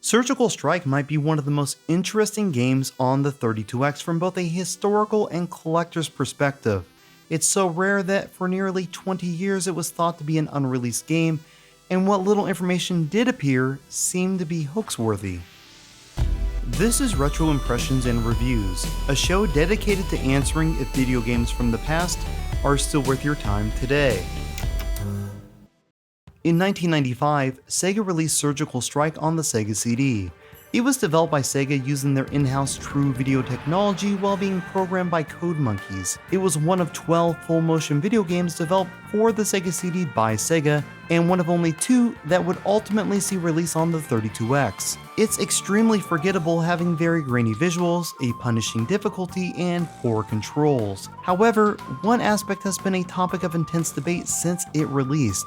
Surgical Strike might be one of the most interesting games on the 32X from both a historical and collector's perspective. It's so rare that for nearly 20 years it was thought to be an unreleased game, and what little information did appear seemed to be hoax-worthy. This is Retro Impressions and Reviews, a show dedicated to answering if video games from the past are still worth your time today. In 1995, Sega released Surgical Strike on the Sega CD. It was developed by Sega using their in-house True Video technology while being programmed by Code Monkeys. It was one of 12 full-motion video games developed for the Sega CD by Sega, and one of only 2 that would ultimately see release on the 32X. It's extremely forgettable, having very grainy visuals, a punishing difficulty, and poor controls. However, one aspect has been a topic of intense debate since it released.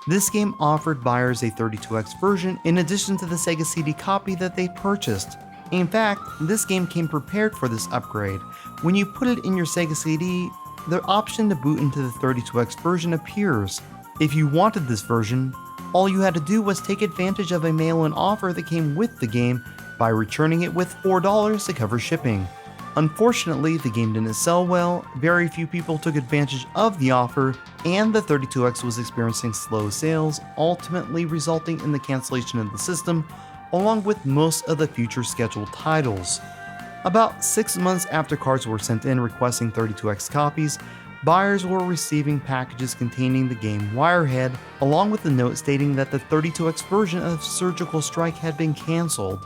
This game offered buyers a 32X version in addition to the Sega CD copy that they purchased. In fact, this game came prepared for this upgrade. When you put it in your Sega CD, the option to boot into the 32X version appears. If you wanted this version, all you had to do was take advantage of a mail-in offer that came with the game by returning it with $4 to cover shipping. Unfortunately, the game didn't sell well, very few people took advantage of the offer, and the 32X was experiencing slow sales, ultimately resulting in the cancellation of the system, along with most of the future scheduled titles. About 6 months after cards were sent in requesting 32X copies, buyers were receiving packages containing the game Wirehead, along with a note stating that the 32X version of Surgical Strike had been cancelled.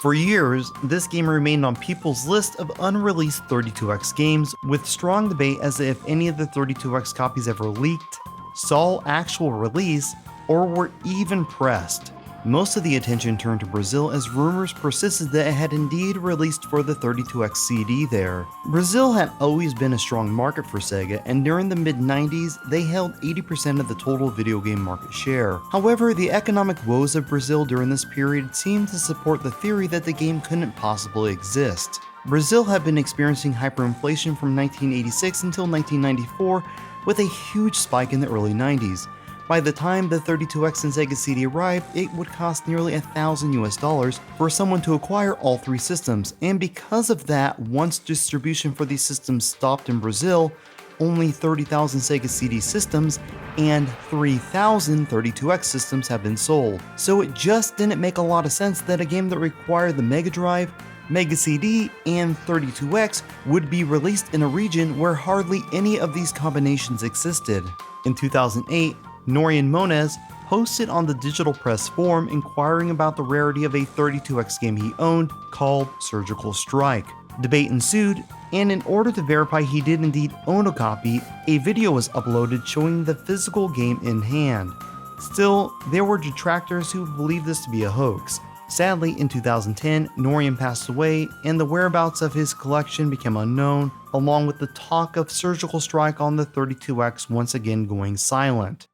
For years, this game remained on people's list of unreleased 32X games, with strong debate as to if any of the 32X copies ever leaked, saw actual release, or were even pressed. Most of the attention turned to Brazil as rumors persisted that it had indeed released for the 32X CD there. Brazil had always been a strong market for Sega, and during the mid-90s, they held 80% of the total video game market share. However, the economic woes of Brazil during this period seemed to support the theory that the game couldn't possibly exist. Brazil had been experiencing hyperinflation from 1986 until 1994, with a huge spike in the early 90s. By the time the 32X and Sega CD arrived, it would cost nearly $1,000 for someone to acquire all 3 systems, and because of that, once distribution for these systems stopped in Brazil, only 30,000 Sega CD systems and 3,000 32X systems have been sold. So it just didn't make a lot of sense that a game that required the Mega Drive, Mega CD, and 32X would be released in a region where hardly any of these combinations existed. In 2008, Norian Moniz posted on the Digital Press forum inquiring about the rarity of a 32X game he owned called Surgical Strike. Debate ensued, and in order to verify he did indeed own a copy, a video was uploaded showing the physical game in hand. Still, there were detractors who believed this to be a hoax. Sadly, in 2010, Norian passed away, and the whereabouts of his collection became unknown, along with the talk of Surgical Strike on the 32X once again going silent.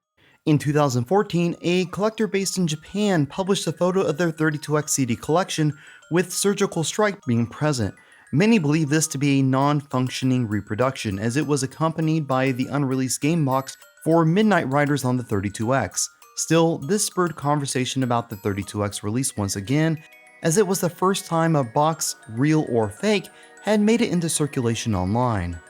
In 2014, a collector based in Japan published a photo of their 32X CD collection with Surgical Strike being present. Many believe this to be a non-functioning reproduction, as it was accompanied by the unreleased game box for Midnight Riders on the 32X. Still, this spurred conversation about the 32X release once again, as it was the first time a box, real or fake, had made it into circulation online.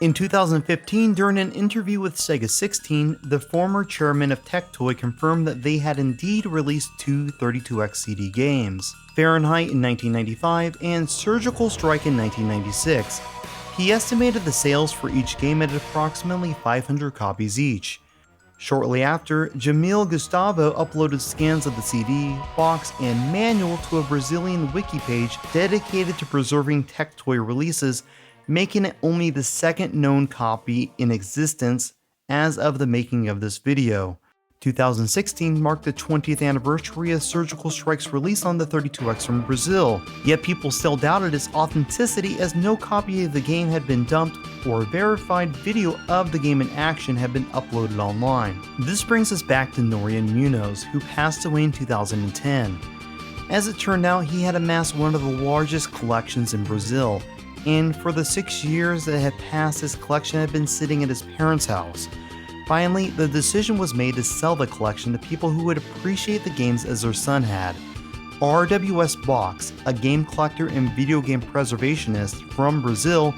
In 2015, during an interview with Sega 16, the former chairman of Tectoy confirmed that they had indeed released 2 32X CD games, Fahrenheit in 1995 and Surgical Strike in 1996. He estimated the sales for each game at approximately 500 copies each. Shortly after, Jamil Gustavo uploaded scans of the CD, box, and manual to a Brazilian wiki page dedicated to preserving Tectoy releases, making it only the second known copy in existence as of the making of this video. 2016 marked the 20th anniversary of Surgical Strike's release on the 32X from Brazil, yet people still doubted its authenticity as no copy of the game had been dumped or a verified video of the game in action had been uploaded online. This brings us back to Norian Munoz, who passed away in 2010. As it turned out, he had amassed one of the largest collections in Brazil, and for the 6 years that had passed, his collection had been sitting at his parents' house. Finally, the decision was made to sell the collection to people who would appreciate the games as their son had. RWS Box, a game collector and video game preservationist from Brazil,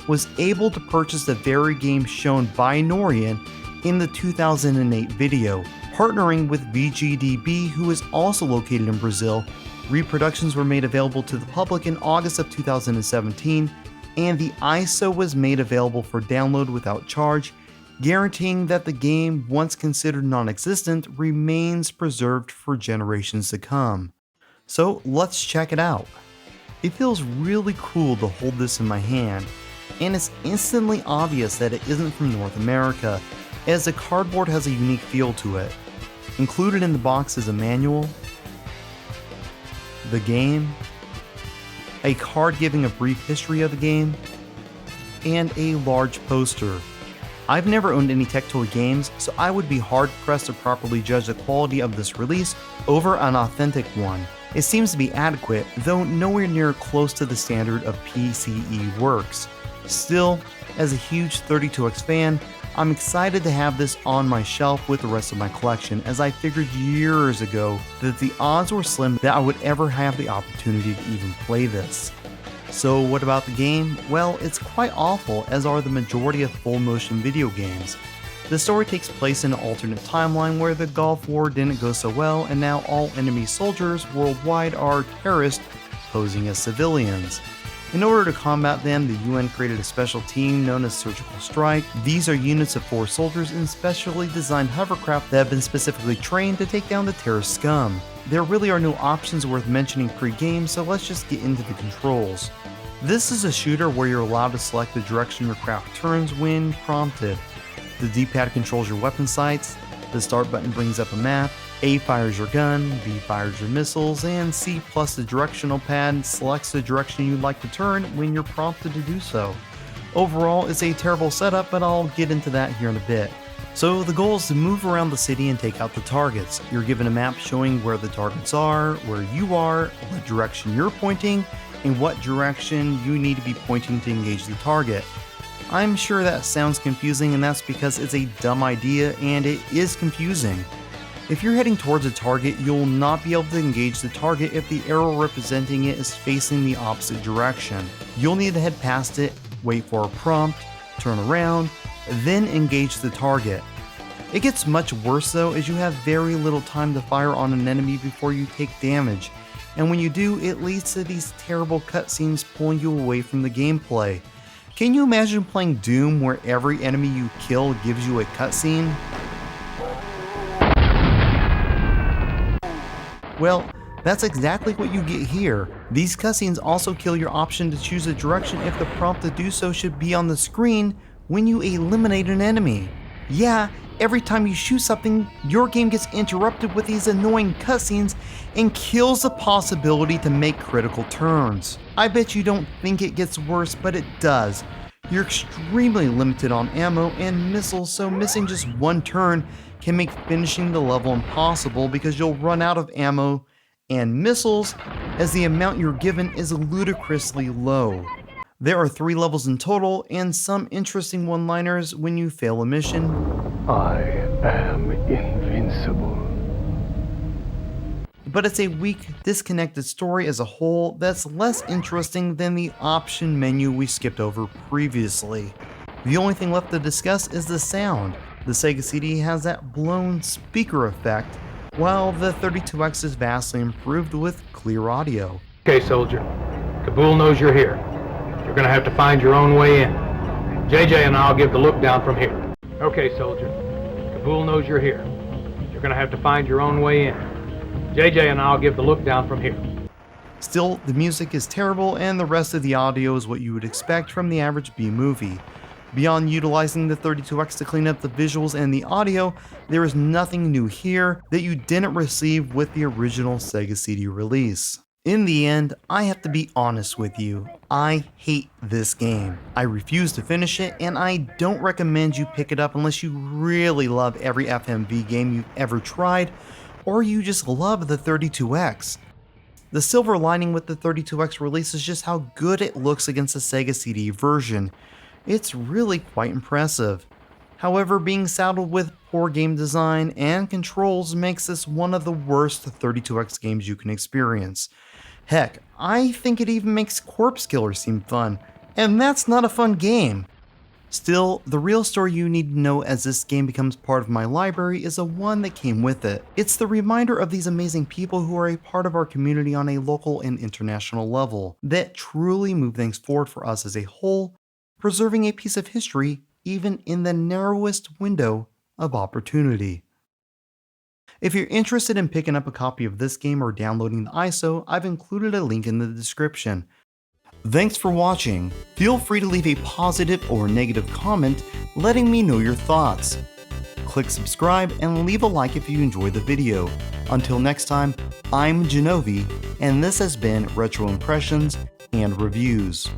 was able to purchase the very game shown by Norian in the 2008 video. Partnering with VGDB, who is also located in Brazil, reproductions were made available to the public in August of 2017, and the ISO was made available for download without charge, guaranteeing that the game, once considered non-existent, remains preserved for generations to come. So let's check it out. It feels really cool to hold this in my hand, and it's instantly obvious that it isn't from North America, as the cardboard has a unique feel to it. Included in the box is a manual, the game, a card giving a brief history of the game, and a large poster. I've never owned any Tectoy games, so I would be hard pressed to properly judge the quality of this release over an authentic one. It seems to be adequate, though nowhere near close to the standard of PCE works. Still, as a huge 32X fan, I'm excited to have this on my shelf with the rest of my collection, as I figured years ago that the odds were slim that I would ever have the opportunity to even play this. So what about the game? Well, it's quite awful, as are the majority of full motion video games. The story takes place in an alternate timeline where the Gulf War didn't go so well, and now all enemy soldiers worldwide are terrorists posing as civilians. In order to combat them, the UN created a special team known as Surgical Strike. These are units of 4 soldiers in specially designed hovercraft that have been specifically trained to take down the terrorist scum. There really are no options worth mentioning pre-game, so let's just get into the controls. This is a shooter where you're allowed to select the direction your craft turns when prompted. The D-pad controls your weapon sights, the start button brings up a map, A fires your gun, B fires your missiles, and C plus the directional pad selects the direction you'd like to turn when you're prompted to do so. Overall, it's a terrible setup, but I'll get into that here in a bit. So the goal is to move around the city and take out the targets. You're given a map showing where the targets are, where you are, what direction you're pointing, and what direction you need to be pointing to engage the target. I'm sure that sounds confusing, and that's because it's a dumb idea and it is confusing. If you're heading towards a target, you'll not be able to engage the target if the arrow representing it is facing the opposite direction. You'll need to head past it, wait for a prompt, turn around, then engage the target. It gets much worse though, as you have very little time to fire on an enemy before you take damage, and when you do, it leads to these terrible cutscenes pulling you away from the gameplay. Can you imagine playing Doom where every enemy you kill gives you a cutscene? Well, that's exactly what you get here. These cutscenes also kill your option to choose a direction if the prompt to do so should be on the screen when you eliminate an enemy. Yeah, every time you shoot something, your game gets interrupted with these annoying cutscenes and kills the possibility to make critical turns. I bet you don't think it gets worse, but it does. You're extremely limited on ammo and missiles, so missing just one turn can make finishing the level impossible because you'll run out of ammo and missiles, as the amount you're given is ludicrously low. There are 3 levels in total, and some interesting one-liners when you fail a mission. I am invincible. But it's a weak, disconnected story as a whole that's less interesting than the option menu we skipped over previously. The only thing left to discuss is the sound. The Sega CD has that blown speaker effect, while the 32X is vastly improved with clear audio. Okay, soldier. Kabul knows you're here. You're gonna have to find your own way in. JJ and I'll give the look down from here. Okay, soldier. Kabul knows you're here. You're gonna have to find your own way in. JJ and I'll give the look down from here. Still, the music is terrible, and the rest of the audio is what you would expect from the average B-movie. Beyond utilizing the 32X to clean up the visuals and the audio, there is nothing new here that you didn't receive with the original Sega CD release. In the end, I have to be honest with you, I hate this game. I refuse to finish it, and I don't recommend you pick it up unless you really love every FMV game you've ever tried, or you just love the 32X. The silver lining with the 32X release is just how good it looks against the Sega CD version. It's really quite impressive. However, being saddled with poor game design and controls makes this one of the worst 32X games you can experience. Heck, I think it even makes Corpse Killer seem fun, and that's not a fun game. Still, the real story you need to know as this game becomes part of my library is the one that came with it. It's the reminder of these amazing people who are a part of our community on a local and international level, that truly move things forward for us as a whole, preserving a piece of history even in the narrowest window of opportunity. If you're interested in picking up a copy of this game or downloading the ISO, I've included a link in the description. Thanks for watching. Feel free to leave a positive or negative comment letting me know your thoughts. Click subscribe and leave a like if you enjoyed the video. Until next time, I'm Jenovi, and this has been Retro Impressions and Reviews.